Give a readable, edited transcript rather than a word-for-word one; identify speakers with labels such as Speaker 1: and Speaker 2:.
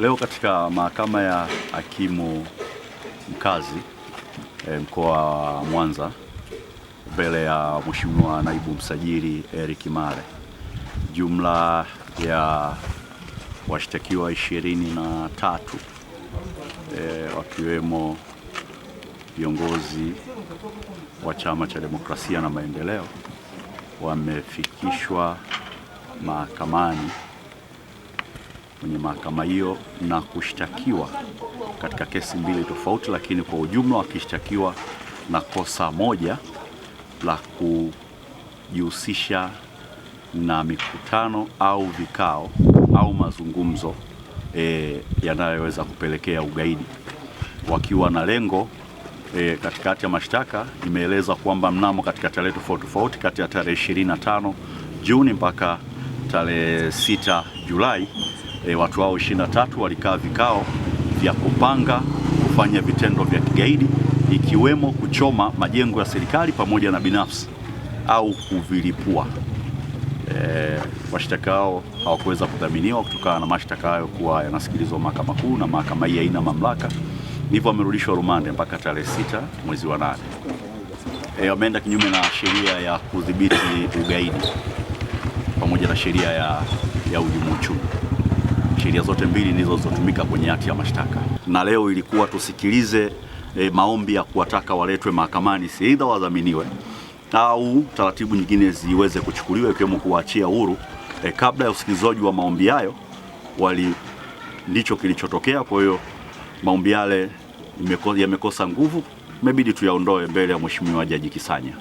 Speaker 1: Leo katika mahakama ya hakimu mkazi mkoa wa Mwanza mbele ya Mheshimiwa Naibu Msajili Eric Mare, jumla ya washtakiwa 23 wakiwemo viongozi wa Chama cha Demokrasia na Maendeleo wamefikishwa mahakamani kwenye mahakama hiyo na kushtakiwa katika kesi mbili tofauti, lakini kwa ujumla wakishtakiwa na kosa moja la kujihusisha na mikutano au vikao au mazungumzo yanayoweza kupelekea ugaidi, wakiwa na lengo katikati ya mashtaka imeeleza kwamba mnamo katika tarehe tofauti kati ya tarehe 25 Juni mpaka tarehe 6 Julai watu hao 23 walikaa vikao vya kupanga kufanya vitendo vya kigaidi, ikiwemo kuchoma majengo ya serikali pamoja na binafsi au kuvilipua. Washtaka hao hawakuweza kudhaminiwa kutokana na mashtaka hayo kuwa yanasikilizwa Mahakama Kuu na mahakama hii haina mamlaka, hivyo wamerudishwa rumande mpaka tarehe 6 mwezi wa 8. Wameenda kinyume na sheria ya kudhibiti ugaidi pamoja na sheria ya uhujumu uchumi. Sheria zote mbili ndizo zilizotumika kwenye hati ya mashtaka, na leo ilikuwa tusikilize maombi ya kuwataka waletwe mahakamani, si aidha wadhaminiwe au taratibu nyingine ziweze kuchukuliwa, ikiwemo kuwaachia huru. Kabla ya usikilizaji wa maombi hayo ndicho kilichotokea. Kwa hiyo maombi yale yamekosa nguvu, imebidi tuyaondoe mbele ya Mheshimiwa Jaji Kisanya.